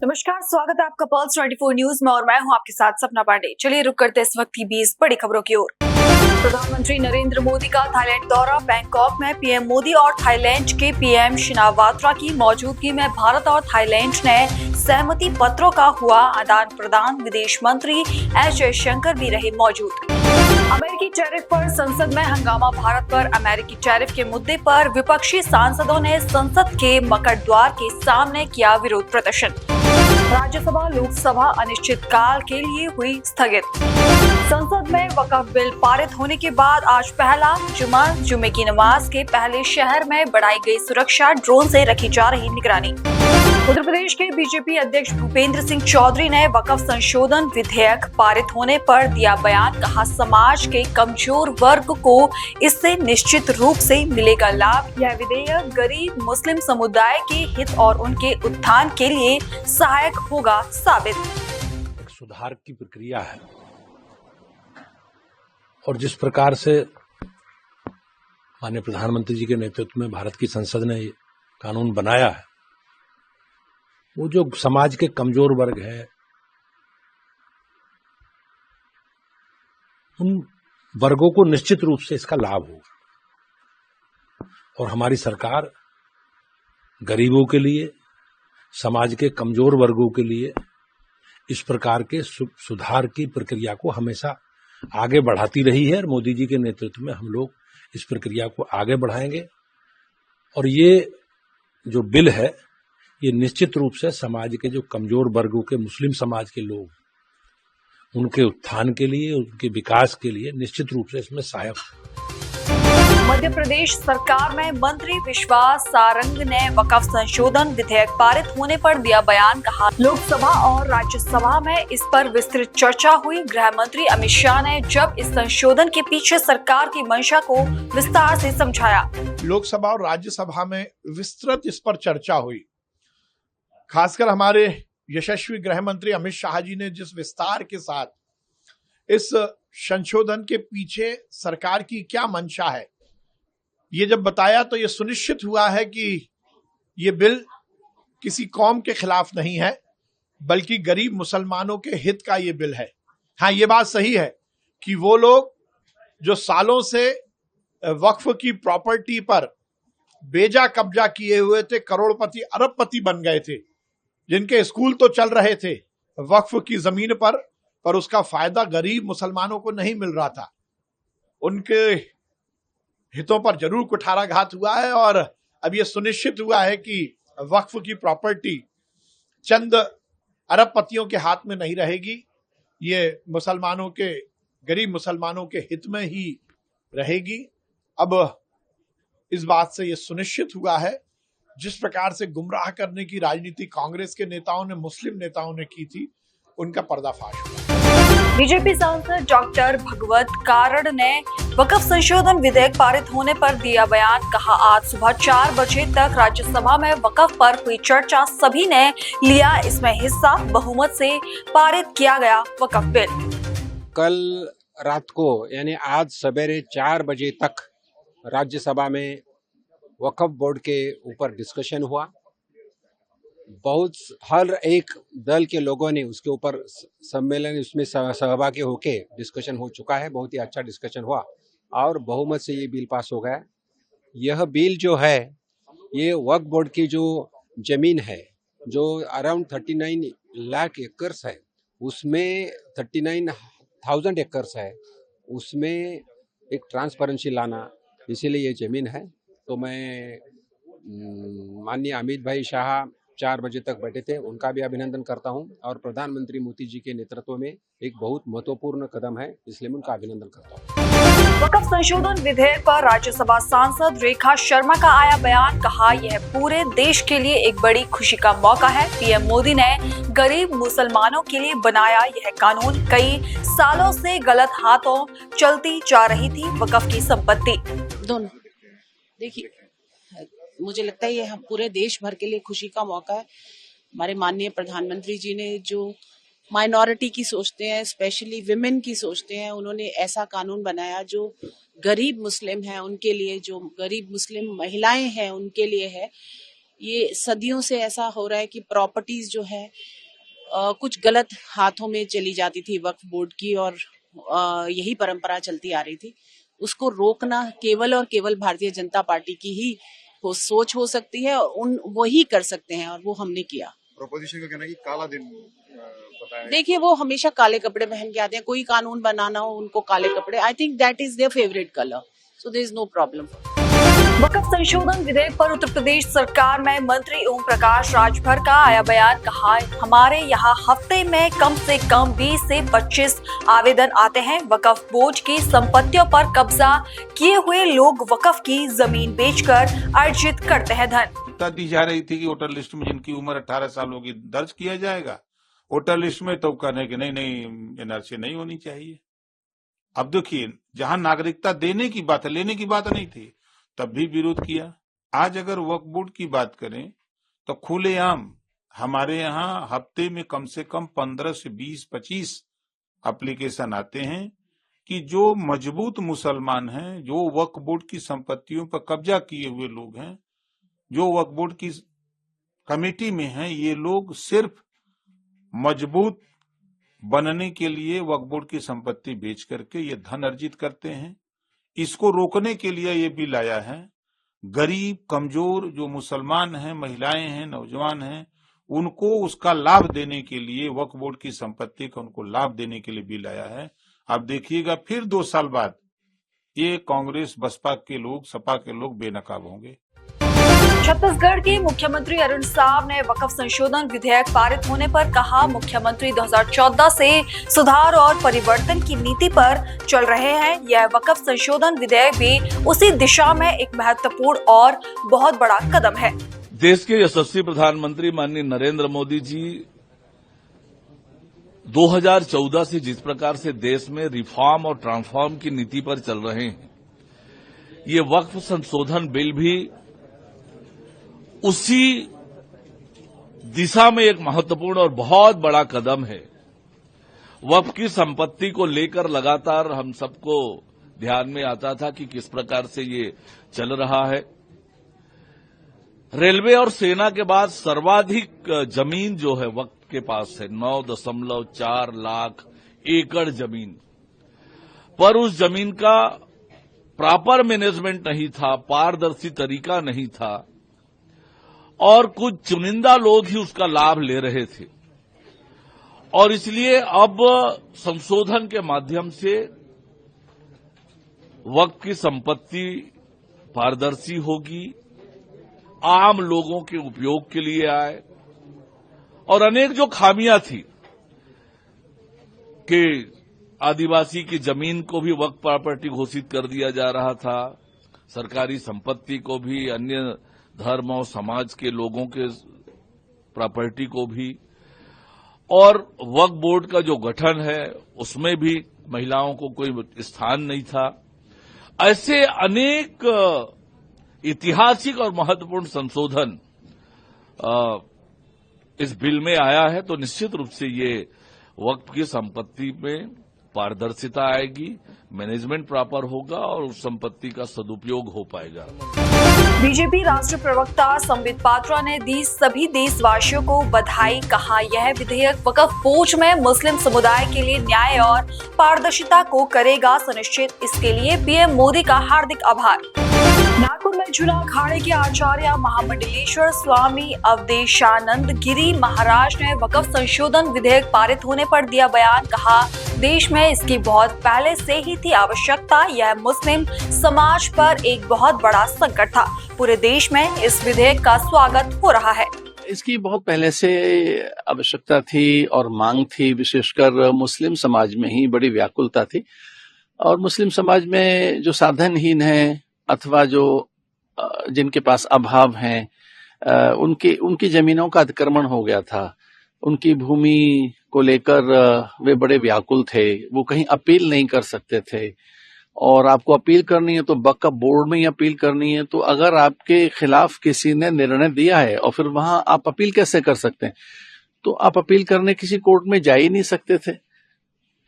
नमस्कार, स्वागत है आपका पल्स 24 न्यूज में और मैं हूं आपके साथ सपना पांडे। चलिए रुक करते इस वक्त की 20 बड़ी खबरों की ओर। प्रधानमंत्री नरेंद्र मोदी का थाईलैंड दौरा। बैंकॉक में पीएम मोदी और थाईलैंड के पीएम शिनावात्रा की मौजूदगी में भारत और थाईलैंड ने सहमति पत्रों का हुआ आदान प्रदान। विदेश मंत्री एस जयशंकर भी रहे मौजूद। अमेरिकी टैरिफ पर संसद में हंगामा। भारत पर अमेरिकी टैरिफ के मुद्दे पर विपक्षी सांसदों ने संसद के मकड़ द्वार के सामने किया विरोध प्रदर्शन। राज्यसभा लोकसभा अनिश्चितकाल के लिए हुई स्थगित। संसद में वक्फ बिल पारित होने के बाद आज पहला जुमे की नमाज के पहले शहर में बढ़ाई गई सुरक्षा। ड्रोन से रखी जा रही निगरानी। उत्तर प्रदेश के बीजेपी अध्यक्ष भूपेंद्र सिंह चौधरी ने वक्फ संशोधन विधेयक पारित होने पर दिया बयान। कहा, समाज के कमजोर वर्ग को इससे निश्चित रूप से मिलेगा लाभ। यह विधेयक गरीब मुस्लिम समुदाय के हित और उनके उत्थान के लिए सहायक होगा साबित। एक सुधार की प्रक्रिया है और जिस प्रकार से माननीय प्रधानमंत्री जी के नेतृत्व में भारत की संसद ने ये कानून बनाया है, वो जो समाज के कमजोर वर्ग है, उन वर्गों को निश्चित रूप से इसका लाभ होगा और हमारी सरकार गरीबों के लिए, समाज के कमजोर वर्गों के लिए इस प्रकार के सुधार की प्रक्रिया को हमेशा आगे बढ़ाती रही है और मोदी जी के नेतृत्व में हम लोग इस प्रक्रिया को आगे बढ़ाएंगे। और ये जो बिल है, ये निश्चित रूप से समाज के जो कमजोर वर्गों के, मुस्लिम समाज के लोग, उनके उत्थान के लिए, उनके विकास के लिए निश्चित रूप से इसमें सहायक है। मध्य प्रदेश सरकार में मंत्री विश्वास सारंग ने वक्फ संशोधन विधेयक पारित होने पर दिया बयान। कहा, लोकसभा और राज्यसभा में इस पर विस्तृत चर्चा हुई। गृह मंत्री अमित शाह ने जब इस संशोधन के पीछे सरकार की मंशा को विस्तार से समझाया। लोकसभा और राज्यसभा में विस्तृत इस पर चर्चा हुई। खासकर हमारे यशस्वी गृह मंत्री अमित शाह जी ने जिस विस्तार के साथ इस संशोधन के पीछे सरकार की क्या मंशा है, ये जब बताया तो ये सुनिश्चित हुआ है कि ये बिल किसी कौम के खिलाफ नहीं है, बल्कि गरीब मुसलमानों के हित का ये बिल है। हाँ, ये बात सही है कि वो लोग जो सालों से वक्फ की प्रॉपर्टी पर बेजा कब्जा किए हुए थे, करोड़पति अरबपति बन गए थे, जिनके स्कूल तो चल रहे थे वक्फ की जमीन पर उसका फायदा गरीब मुसलमानों को नहीं मिल रहा था, उनके हितों पर जरूर कुठाराघात हुआ है। और अब यह सुनिश्चित हुआ है कि वक्फ की प्रॉपर्टी चंद अरबपतियों के हाथ में नहीं रहेगी, ये मुसलमानों के, गरीब मुसलमानों के हित में ही रहेगी। अब इस बात से यह सुनिश्चित हुआ है, जिस प्रकार से गुमराह करने की राजनीति कांग्रेस के नेताओं ने, मुस्लिम नेताओं ने की थी, उनका पर्दाफाश हुआ। बीजेपी सांसद डॉक्टर भगवत कारड़ ने वक्फ संशोधन विधेयक पारित होने पर दिया बयान। कहा, आज सुबह 4 बजे तक राज्यसभा में वक्फ पर हुई चर्चा, सभी ने लिया इसमें हिस्सा। बहुमत से पारित किया गया वक्फ बिल। कल रात को यानी आज सवेरे 4 बजे तक राज्यसभा में वक्फ बोर्ड के ऊपर डिस्कशन हुआ। हर एक दल के लोगों ने उसके ऊपर सम्मेलन, उसमें सहभागी होके डिस्कशन हो चुका है। बहुत ही अच्छा डिस्कशन हुआ और बहुमत से ये बिल पास हो गया। यह बिल जो है, ये वक्फ बोर्ड की जो जमीन है, जो अराउंड 39 लाख एकर्स है, उसमें 39,000 एकर्स है, उसमें एक ट्रांसपेरेंसी लाना, इसीलिए ये जमीन है। तो मैं माननीय अमित भाई शाह 4 बजे तक बैठे थे, उनका भी अभिनंदन करता हूं और प्रधानमंत्री मोदी जी के नेतृत्व में एक बहुत महत्वपूर्ण कदम है, इसलिए मैं उनका अभिनंदन करता हूं। वक्फ संशोधन विधेयक पर राज्यसभा सांसद रेखा शर्मा का आया बयान। कहा, यह पूरे देश के लिए एक बड़ी खुशी का मौका है। पीएम मोदी ने गरीब मुसलमानों के लिए बनाया यह कानून। कई सालों से गलत हाथों चलती जा रही थी वक्फ की संपत्ति। दोनों देखिए, मुझे लगता है ये हम पूरे देश भर के लिए खुशी का मौका है। हमारे माननीय प्रधानमंत्री जी ने जो माइनॉरिटी की सोचते हैं, स्पेशली विमेन की सोचते हैं, उन्होंने ऐसा कानून बनाया जो गरीब मुस्लिम हैं उनके लिए, जो गरीब मुस्लिम महिलाएं हैं उनके लिए है। ये सदियों से ऐसा हो रहा है कि प्रॉपर्टीज जो है कुछ गलत हाथों में चली जाती थी वक्फ बोर्ड की, और यही परंपरा चलती आ रही थी। उसको रोकना केवल और केवल भारतीय जनता पार्टी की ही सोच हो सकती है, और वही कर सकते हैं, और वो हमने किया। प्रोपोजिशन का कहना है कि काला दिन बताया। देखिए, वो हमेशा काले कपड़े पहन के आते हैं, कोई कानून बनाना हो उनको काले कपड़े, I think that is their favourite colour, so there is no problem. वक्फ संशोधन विधेयक पर उत्तर प्रदेश सरकार में मंत्री ओम प्रकाश राजभर का आया बयान। कहा, हमारे यहाँ हफ्ते में कम से कम 20 से 25 आवेदन आते हैं। वक्फ बोर्ड की संपत्तियों पर कब्जा किए हुए लोग वक्फ की जमीन बेचकर अर्जित करते हैं धन। दी जा रही थी कि वोटर लिस्ट में जिनकी उम्र 18 साल होगी दर्ज किया जाएगा वोटर लिस्ट में, तो कहने कि नहीं एनआरसी नहीं होनी चाहिए। अब देखिए, जहां नागरिकता देने की बात है, लेने की बात नहीं थी, तब भी विरोध किया। आज अगर वक्फ बोर्ड की बात करें तो खुलेआम हमारे यहाँ हफ्ते में कम से कम 15 से 20-25 एप्लीकेशन आते हैं कि जो मजबूत मुसलमान हैं, जो वक्फ बोर्ड की संपत्तियों पर कब्जा किए हुए लोग हैं, जो वक्फ बोर्ड की कमेटी में हैं, ये लोग सिर्फ मजबूत बनने के लिए वक्फ बोर्ड की संपत्ति बेच करके ये धन अर्जित करते हैं। इसको रोकने के लिए ये बिल आया है। गरीब, कमजोर जो मुसलमान हैं, महिलाएं हैं, नौजवान हैं, उनको उसका लाभ देने के लिए, वक्फ बोर्ड की संपत्ति का उनको लाभ देने के लिए बिल आया है। आप देखिएगा फिर 2 साल बाद ये कांग्रेस, बसपा के लोग, सपा के लोग बेनकाब होंगे। छत्तीसगढ़ के मुख्यमंत्री अरुण साव ने वक्फ संशोधन विधेयक पारित होने पर कहा, मुख्यमंत्री 2014 से सुधार और परिवर्तन की नीति पर चल रहे हैं। यह वक्फ संशोधन विधेयक भी उसी दिशा में एक महत्वपूर्ण और बहुत बड़ा कदम है। देश के यशस्वी प्रधानमंत्री माननीय नरेंद्र मोदी जी 2014 से जिस प्रकार से देश में रिफॉर्म और ट्रांसफॉर्म की नीति पर चल रहे हैं, ये वक्फ संशोधन बिल भी उसी दिशा में एक महत्वपूर्ण और बहुत बड़ा कदम है। वक्फ की संपत्ति को लेकर लगातार हम सबको ध्यान में आता था कि किस प्रकार से ये चल रहा है। रेलवे और सेना के बाद सर्वाधिक जमीन जो है वक्फ के पास है, 9.4 लाख एकड़ जमीन, पर उस जमीन का प्रॉपर मैनेजमेंट नहीं था, पारदर्शी तरीका नहीं था, और कुछ चुनिंदा लोग ही उसका लाभ ले रहे थे। और इसलिए अब संशोधन के माध्यम से वक्फ की संपत्ति पारदर्शी होगी, आम लोगों के उपयोग के लिए आए, और अनेक जो खामियां थी कि आदिवासी की जमीन को भी वक्फ प्रॉपर्टी घोषित कर दिया जा रहा था, सरकारी संपत्ति को भी, अन्य धर्म और समाज के लोगों के प्रॉपर्टी को भी, और वक्फ बोर्ड का जो गठन है उसमें भी महिलाओं को कोई स्थान नहीं था। ऐसे अनेक ऐतिहासिक और महत्वपूर्ण संशोधन इस बिल में आया है, तो निश्चित रूप से ये वक्फ की संपत्ति में पारदर्शिता आएगी, मैनेजमेंट प्रॉपर होगा और उस संपत्ति का सदुपयोग हो पाएगा। बीजेपी राष्ट्रीय प्रवक्ता संबित पात्रा ने दी सभी देशवासियों को बधाई। कहा, यह विधेयक वक्फ बोर्ड में मुस्लिम समुदाय के लिए न्याय और पारदर्शिता को करेगा सुनिश्चित। इसके लिए पीएम मोदी का हार्दिक आभार। नागपुर में झूला अखाड़े के आचार्य महामंडलेश्वर स्वामी अवधेशानंद गिरी महाराज ने वक्फ संशोधन विधेयक पारित होने पर दिया बयान। कहा, देश में इसकी बहुत पहले से ही थी आवश्यकता। यह मुस्लिम समाज पर एक बहुत बड़ा संकट था। पूरे देश में इस विधेयक का स्वागत हो रहा है। इसकी बहुत पहले से आवश्यकता थी और मांग थी, विशेषकर मुस्लिम समाज में ही बड़ी व्याकुलता थी। और मुस्लिम समाज में जो साधनहीन हैं अथवा जो जिनके पास अभाव हैं, उनकी जमीनों का अतिक्रमण हो गया था। उनकी भूमि को लेकर वे बड़े व्याकुल थे, वो कहीं अपील नहीं कर सकते थे। और आपको अपील करनी है तो वक्फ बोर्ड में ही अपील करनी है। तो अगर आपके खिलाफ किसी ने निर्णय दिया है और फिर वहां आप अपील कैसे कर सकते हैं? तो आप अपील करने किसी कोर्ट में जा ही नहीं सकते थे।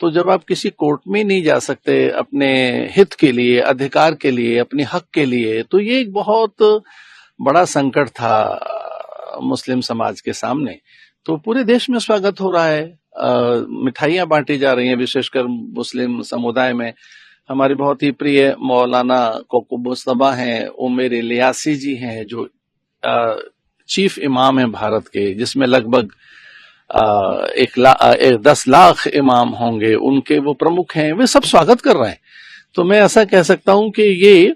तो जब आप किसी कोर्ट में नहीं जा सकते अपने हित के लिए, अधिकार के लिए, अपने हक के लिए, तो ये एक बहुत बड़ा संकट था। मुस्लिम समाज के सामने, तो पूरे देश में स्वागत हो रहा है। मिठाइयां बांटी जा रही हैं, विशेषकर मुस्लिम समुदाय में। हमारे बहुत ही प्रिय मौलाना कोकब मुस्तफा हैं, उमर इलियासी जी हैं, जो चीफ इमाम हैं भारत के, जिसमें लगभग 10 लाख इमाम होंगे, उनके वो प्रमुख हैं, वे सब स्वागत कर रहे हैं। तो मैं ऐसा कह सकता हूं कि ये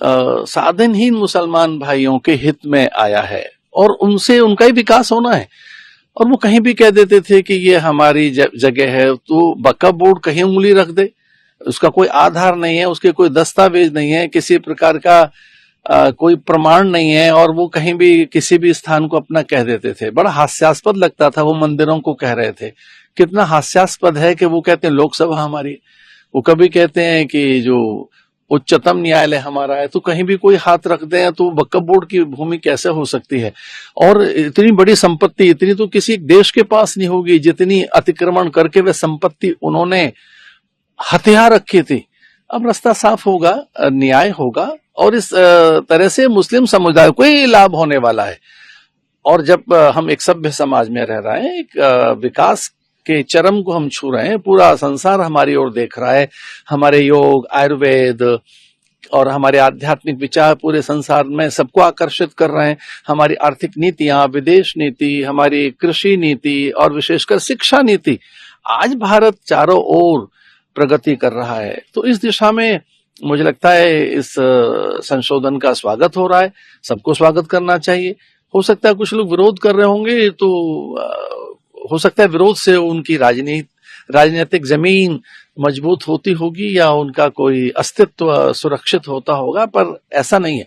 साधनहीन मुसलमान भाइयों के हित में आया है और उनसे उनका ही विकास होना है। और वो कहीं भी कह देते थे कि ये हमारी जगह है, तो वक्फ बोर्ड कहीं उंगली रख दे, उसका कोई आधार नहीं है, उसके कोई दस्तावेज नहीं है, किसी प्रकार का कोई प्रमाण नहीं है, और वो कहीं भी किसी भी स्थान को अपना कह देते थे। बड़ा हास्यास्पद लगता था, वो मंदिरों को कह रहे थे। कितना हास्यास्पद है कि वो कहते हैं लोकसभा हमारी, वो कभी कहते हैं कि जो उच्चतम न्यायालय हमारा है, तो कहीं भी कोई हाथ रख दें तो वक्फ बोर्ड की भूमि कैसे हो सकती है। और इतनी बड़ी संपत्ति, इतनी तो किसी देश के पास नहीं होगी जितनी अतिक्रमण करके वे संपत्ति उन्होंने हथियार रखी थी। अब रास्ता साफ होगा, न्याय होगा, और इस तरह से मुस्लिम समुदाय को ही लाभ होने वाला है। और जब हम एक सभ्य समाज में रह रहे हैं, एक विकास के चरम को हम छू रहे हैं, पूरा संसार हमारी ओर देख रहा है, हमारे योग, आयुर्वेद और हमारे आध्यात्मिक विचार पूरे संसार में सबको आकर्षित कर रहे हैं। हमारी आर्थिक नीतियां, विदेश नीति, हमारी कृषि नीति और विशेषकर शिक्षा नीति, आज भारत चारों ओर प्रगति कर रहा है। तो इस दिशा में मुझे लगता है इस संशोधन का स्वागत हो रहा है, सबको स्वागत करना चाहिए। हो सकता है कुछ लोग विरोध कर रहे होंगे, तो हो सकता है विरोध से उनकी राजनीतिक जमीन मजबूत होती होगी या उनका कोई अस्तित्व सुरक्षित होता होगा, पर ऐसा नहीं है।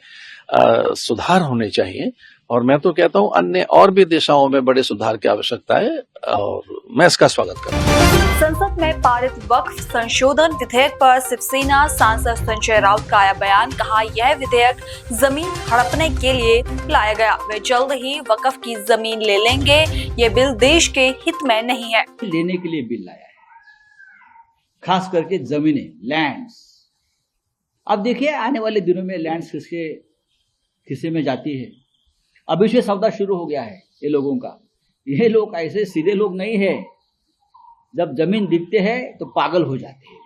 सुधार होने चाहिए, और मैं तो कहता हूं अन्य और भी दिशाओं में बड़े सुधार की आवश्यकता है, और मैं इसका स्वागत करता हूं। संसद में पारित वक्फ संशोधन विधेयक पर शिवसेना सांसद संजय राउत का आया बयान। कहा, यह विधेयक जमीन हड़पने के लिए लाया गया, वे जल्द ही वक्फ की जमीन ले लेंगे। ये बिल देश के हित में नहीं है। लेने के लिए बिल लाया है, खास करके जमीनें, लैंड्स। अब देखिए आने वाले दिनों में लैंड्स किसके किसे में जाती है। अभी से सौदा शुरू हो गया है ये लोगों का। ये लोग ऐसे सीधे लोग नहीं है, जब जमीन दिखते हैं तो पागल हो जाते हैं,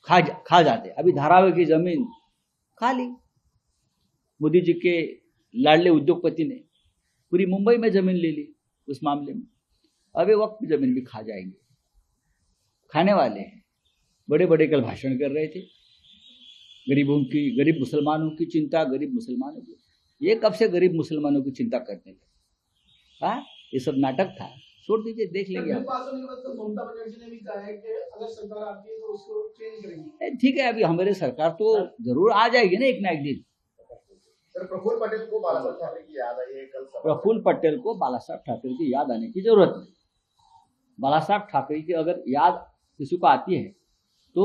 खा जाते हैं। अभी धारावी की जमीन खा ली, मोदी जी के लाडले उद्योगपति ने पूरी मुंबई में जमीन ले ली उस मामले में। अभी वक्त की जमीन भी खा जाएंगे, खाने वाले हैं। बड़े बड़े कल भाषण कर रहे थे, गरीब मुसलमानों की चिंता, गरीब मुसलमानों की। ये कब से गरीब मुसलमानों की चिंता करते थे? हाँ, ये सब नाटक था, छोड़ दीजिए, देख लेंगे। ममता बनर्जी ने भी कहा है कि अगर सरकार आती है तो उसको चेंज करेंगे। ठीक है, अभी हमारे सरकार तो जरूर आ जाएगी ना एक दिन। प्रफुल्ल पटेल को बाला साहब ठाकरे की याद आई है कल। प्रफुल्ल पटेल को बाला साहब ठाकरे की याद आने की जरूरत नहीं। बाला साहब ठाकरे की अगर याद किसी को आती है तो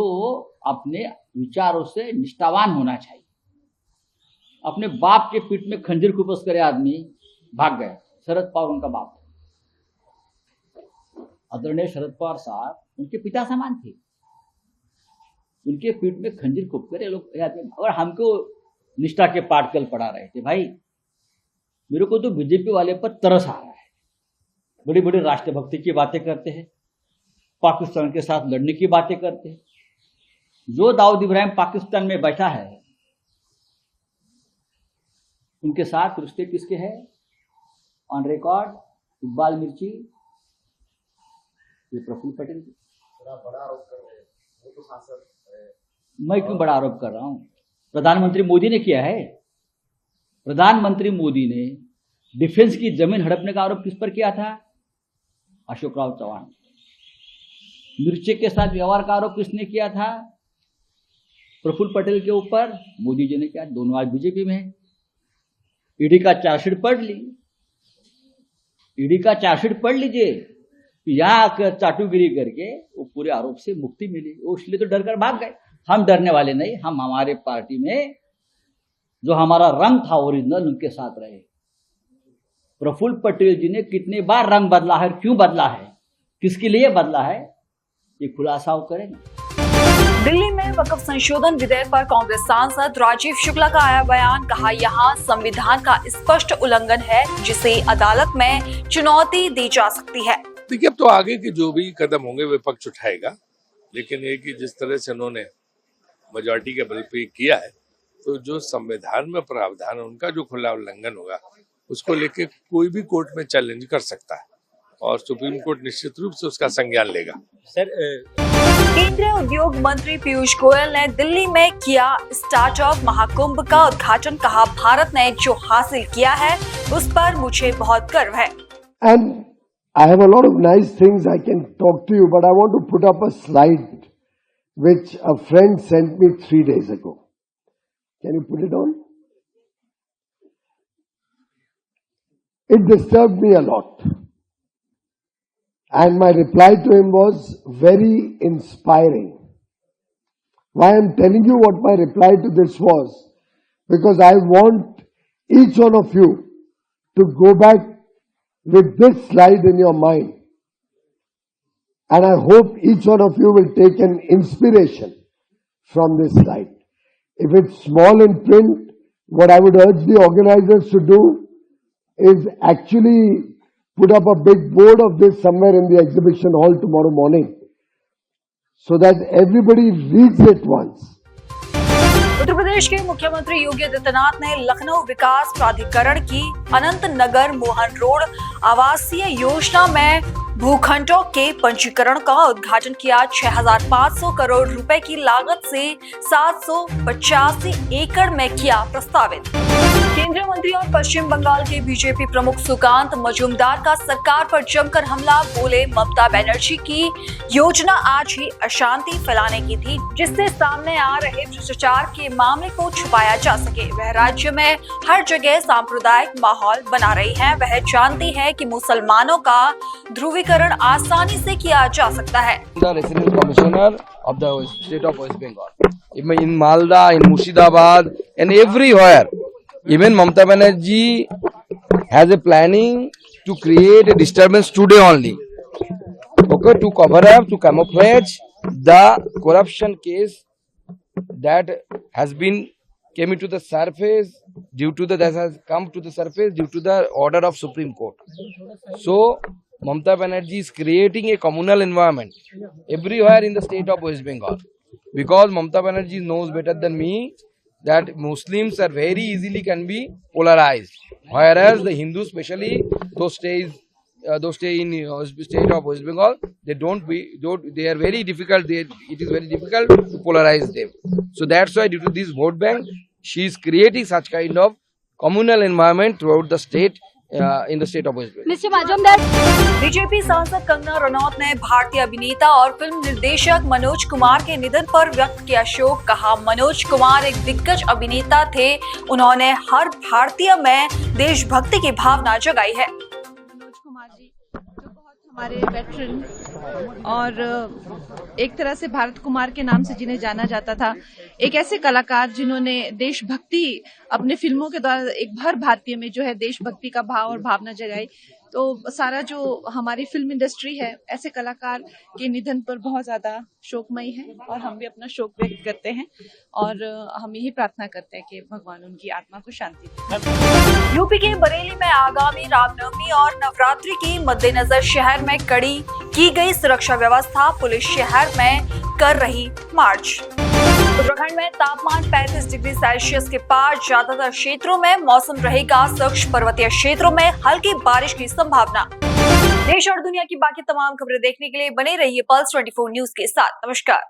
अपने विचारों से निष्ठावान होना चाहिए। अपने बाप के पीठ में खंजर खुपस करे आदमी भाग गए। शरद पवार उनका बाप, आदरणीय शरद पवार साहब उनके पिता समान थे। उनके पीठ में खंजर खुप कर ये लोग, और हमको निष्ठा के पाठ कल पढ़ा रहे थे। भाई मेरे को तो बीजेपी वाले पर तरस आ रहा है। बड़ी बड़ी राष्ट्रभक्ति की बातें करते हैं, पाकिस्तान के साथ लड़ने की बातें करते हैं। जो दाऊद इब्राहिम पाकिस्तान में बैठा है, उनके साथ रिश्ते किसके हैं? ऑन रिकॉर्ड इकबाल मिर्ची, ये प्रफुल्ल पटेल की। बड़ा आरोप कर रहे हैं, वो तो सांसद है। मैं क्यों बड़ा आरोप कर रहा हूं? प्रधानमंत्री मोदी ने किया है। प्रधानमंत्री मोदी ने डिफेंस की जमीन हड़पने का आरोप किस पर किया था? अशोक राव चौहान। मिर्ची के साथ व्यवहार का आरोप किसने किया था? प्रफुल्ल पटेल के ऊपर मोदी जी ने किया। दोनों आज बीजेपी में है। ईडी का चार्जशीट पढ़ ली, ईडी का चार्जशीट पढ़ लीजिए। यहाँ चाटुगिरी करके वो पूरे आरोप से मुक्ति मिली, वो इसलिए तो डर कर भाग गए। हम डरने वाले नहीं, हम हमारे पार्टी में जो हमारा रंग था ओरिजिनल, उनके साथ रहे। प्रफुल्ल पटेल जी ने कितने बार रंग बदला है, क्यों बदला है, किसके लिए बदला है, ये खुलासा वो करेंगे। दिल्ली में वक्फ संशोधन विधेयक पर कांग्रेस सांसद राजीव शुक्ला का आया बयान, कहा यहां संविधान का स्पष्ट उल्लंघन है जिसे अदालत में चुनौती दी जा सकती है। देखिए, अब तो आगे के जो भी कदम होंगे विपक्ष उठाएगा, लेकिन ये कि जिस तरह से उन्होंने मेजॉरिटी के बल पे किया है, तो जो संविधान में प्रावधान है उनका जो खुला उल्लंघन होगा उसको लेके कोई भी कोर्ट में चैलेंज कर सकता है और सुप्रीम कोर्ट निश्चित रूप से उसका संज्ञान लेगा। केंद्रीय उद्योग मंत्री पीयूष गोयल ने दिल्ली में किया स्टार्टअप महाकुंभ का उद्घाटन, कहा भारत ने जो हासिल किया है उस पर मुझे बहुत गर्व है। And I have a lot of nice things I can talk to you, but I want to put up a slide which a friend sent me 3 days ago. Can you put it on? It disturbed me a lot. And my reply to him was very inspiring. Why I'm telling you what my reply to this was, because I want each one of you to go back with this slide in your mind. And I hope each one of you will take an inspiration from this slide. If it's small in print, what I would urge the organizers to do is actually put up a big board of this somewhere in the exhibition hall tomorrow morning so that everybody reads it once. Uttar Pradesh के मुख्यमंत्री योगी आदित्यनाथ ने लखनऊ विकास प्राधिकरण की अनंत नगर Mohan road आवासीय योजना में भूखंडों के पंजीकरण का उद्घाटन किया। 6,500 करोड़ रुपए की लागत से 785 एकड़ में किया प्रस्तावित। केंद्रीय मंत्री और पश्चिम बंगाल के बीजेपी प्रमुख सुकांत मजूमदार का सरकार पर जमकर हमला, बोले ममता बनर्जी की योजना आज ही अशांति फैलाने की थी जिससे सामने आ रहे भ्रष्टाचार के मामले को छुपाया जा सके। वह राज्य में हर जगह सांप्रदायिक माहौल बना रही है। वह जानती है कि मुसलमानों का ध्रुवीकरण आसानी से किया जा सकता है। Commissioner of the state of West Bengal, in Malda, in Murshidabad, and everywhere. Even Mamata Banerjee has a planning to create a disturbance today only. Okay, to cover up, to camouflage the corruption case that has been came into the surface that has come to the surface due to the order of Supreme Court. So Mamata Banerjee is creating a communal environment everywhere in the state of West Bengal, because Mamata Banerjee knows better than me that Muslims are very easily can be polarized, whereas the Hindus, especially those stay in state of West Bengal, they are very difficult. It is very difficult to polarize them. So that's why, due to this vote bank, she is creating such kind of communal environment throughout the state. In the state of West Bengal. BJP सांसद कंगना रनौत ने भारतीय अभिनेता और film निर्देशक मनोज कुमार के निधन पर व्यक्त किया शोक, कहा मनोज कुमार एक दिग्गज अभिनेता थे, उन्होंने हर भारतीय में देशभक्ति की भावना जगाई है। मनोज कुमार जी जो बहुत हमारे वेटरन और एक तरह से भारत कुमार के नाम से जिन्हें जाना जाता था, एक ऐसे कलाकार जिन्होंने देशभक्ति अपने फिल्मों के द्वारा एक भर भारतीय में जो है देशभक्ति का भाव और भावना जगाई। तो सारा जो हमारी फिल्म इंडस्ट्री है ऐसे कलाकार के निधन पर बहुत ज्यादा शोकमयी है और हम भी अपना शोक व्यक्त करते हैं और हम यही प्रार्थना करते हैं कि भगवान उनकी आत्मा को शांति दे। यूपी के बरेली में आगामी रामनवमी और नवरात्रि के मद्देनजर शहर में कड़ी की गई सुरक्षा व्यवस्था, पुलिस शहर में कर रही मार्च। उत्तराखंड में तापमान 35 डिग्री सेल्सियस के पार, ज्यादातर क्षेत्रों में मौसम रहेगा शुष्क, पर्वतीय क्षेत्रों में हल्की बारिश की संभावना। देश और दुनिया की बाकी तमाम खबरें देखने के लिए बने रहिए पल्स 24 न्यूज के साथ। नमस्कार।